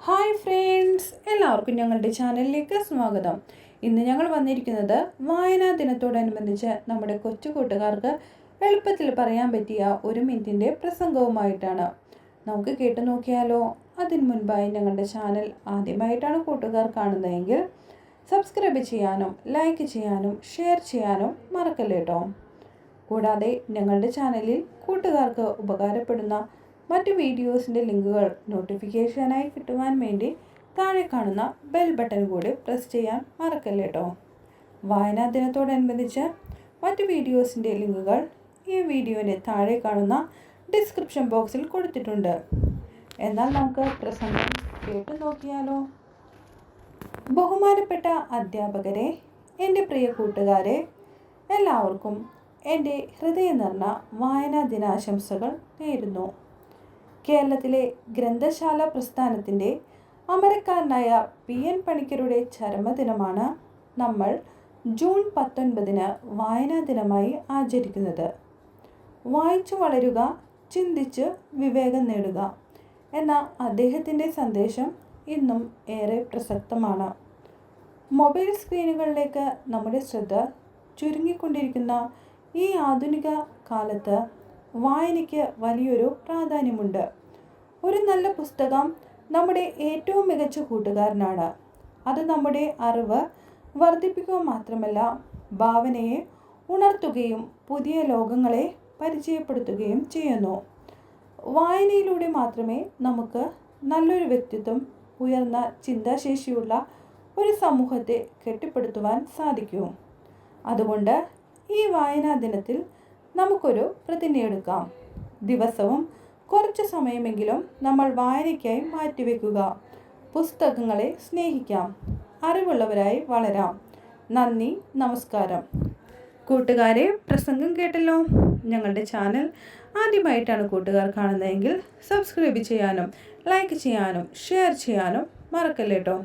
Hi friends, എല്ലാവർക്കും ഞങ്ങളുടെ ചാനലിലേക്ക് സ്വാഗതം. ഇന്ന് ഞങ്ങൾ വന്നിരിക്കുന്നത് വായനാ ദിനത്തോടനുബന്ധിച്ച് നമ്മുടെ കൊച്ചു കൂട്ടുകാർക്ക് എളുപ്പത്തിൽ പറയാൻ പറ്റിയ ഒരു മിനിറ്റിൻ്റെ പ്രസംഗവുമായിട്ടാണ്. നമുക്ക് കേട്ടു നോക്കിയാലോ? അതിനു മുൻപായി ഞങ്ങളുടെ ചാനൽ ആദ്യമായിട്ടാണ് കൂട്ടുകാർ കാണുന്നതെങ്കിൽ സബ്സ്ക്രൈബ് ചെയ്യാനും ലൈക്ക് ചെയ്യാനും ഷെയർ ചെയ്യാനും മറക്കല്ലേ കേട്ടോ. കൂടാതെ ഞങ്ങളുടെ ചാനലിൽ കൂട്ടുകാർക്ക് ഉപകാരപ്പെടുന്ന മറ്റു വീഡിയോസിൻ്റെ ലിങ്കുകൾ നോട്ടിഫിക്കേഷനായി കിട്ടുവാൻ വേണ്ടി താഴെ കാണുന്ന ബെൽ ബട്ടൺ കൂടി പ്രസ് ചെയ്യാൻ മറക്കല്ലേ കേട്ടോ. വായനാ ദിനത്തോടനുബന്ധിച്ച് മറ്റു വീഡിയോസിൻ്റെ ലിങ്കുകൾ ഈ വീഡിയോയുടെ താഴെ കാണുന്ന ഡിസ്ക്രിപ്ഷൻ ബോക്സിൽ കൊടുത്തിട്ടുണ്ട്. എന്നാൽ നമുക്ക് പ്രസംഗം കേട്ടു നോക്കിയാലോ? ബഹുമാനപ്പെട്ട അധ്യാപകരെ, എൻ്റെ പ്രിയ കൂട്ടുകാരെ, എല്ലാവർക്കും എൻ്റെ ഹൃദയം നിറഞ്ഞ വായനാ ദിനാശംസകൾ നേരുന്നു. കേരളത്തിലെ ഗ്രന്ഥശാല പ്രസ്ഥാനത്തിൻ്റെ അമരക്കാരനായ PN പണിക്കരുടെ ചരമദിനമാണ് നമ്മൾ ജൂൺ 19 വായനാ ദിനമായി ആചരിക്കുന്നത്. വായിച്ചു വളരുക, ചിന്തിച്ച് വിവേകം നേടുക എന്ന അദ്ദേഹത്തിൻ്റെ സന്ദേശം ഇന്നും ഏറെ പ്രസക്തമാണ്. മൊബൈൽ സ്ക്രീനുകളിലേക്ക് നമ്മുടെ ശ്രദ്ധ ചുരുങ്ങിക്കൊണ്ടിരിക്കുന്ന ഈ ആധുനിക കാലത്ത് വായനയ്ക്ക് വലിയൊരു പ്രാധാന്യമുണ്ട്. ഒരു നല്ല പുസ്തകം നമ്മുടെ ഏറ്റവും മികച്ച കൂട്ടുകാരനാണ്. അത് നമ്മുടെ അറിവ് വർദ്ധിപ്പിക്കുക മാത്രമല്ല, ഭാവനയെ ഉണർത്തുകയും പുതിയ ലോകങ്ങളെ പരിചയപ്പെടുത്തുകയും ചെയ്യുന്നു. വായനയിലൂടെ മാത്രമേ നമുക്ക് നല്ലൊരു വ്യക്തിത്വം, ഉയർന്ന ചിന്താശേഷിയുള്ള ഒരു സമൂഹത്തെ കെട്ടിപ്പടുത്തുവാൻ സാധിക്കൂ. അതുകൊണ്ട് ഈ വായനാ ദിനത്തിൽ നമുക്കൊരു പ്രതിജ്ഞയെടുക്കാം. ദിവസവും കുറച്ച് സമയമെങ്കിലും നമ്മൾ വായനയ്ക്കായി മാറ്റിവെക്കുക. പുസ്തകങ്ങളെ സ്നേഹിക്കാം, അറിവുള്ളവരായി വളരാം. നന്ദി, നമസ്കാരം. കൂട്ടുകാരെ, പ്രസംഗം കേട്ടല്ലോ. ഞങ്ങളുടെ ചാനൽ ആദ്യമായിട്ടാണ് കൂട്ടുകാർ കാണുന്നതെങ്കിൽ സബ്സ്ക്രൈബ് ചെയ്യാനും ലൈക്ക് ചെയ്യാനും ഷെയർ ചെയ്യാനും മറക്കല്ലേ കേട്ടോ.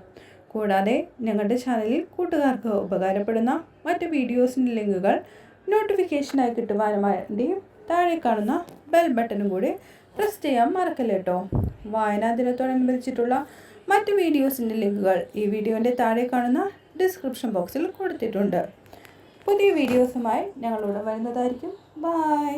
കൂടാതെ ഞങ്ങളുടെ ചാനലിൽ കൂട്ടുകാർക്ക് ഉപകാരപ്പെടുന്ന മറ്റ് വീഡിയോസിൻ്റെ ലിങ്കുകൾ നോട്ടിഫിക്കേഷനായി കിട്ടുവാൻ വേണ്ടി താഴെ കാണുന്ന ബെൽ ബട്ടണും കൂടി പ്രസ് ചെയ്യാൻ മറക്കല്ലേ കേട്ടോ. വായനാ ദിനത്തോടനുബന്ധിച്ചിട്ടുള്ള മറ്റ് വീഡിയോസിൻ്റെ ലിങ്കുകൾ ഈ വീഡിയോൻ്റെ താഴെ കാണുന്ന ഡിസ്ക്രിപ്ഷൻ ബോക്സിൽ കൊടുത്തിട്ടുണ്ട്. പുതിയ വീഡിയോസുമായി ഞങ്ങളിവിടെ വരുന്നതായിരിക്കും. ബൈ.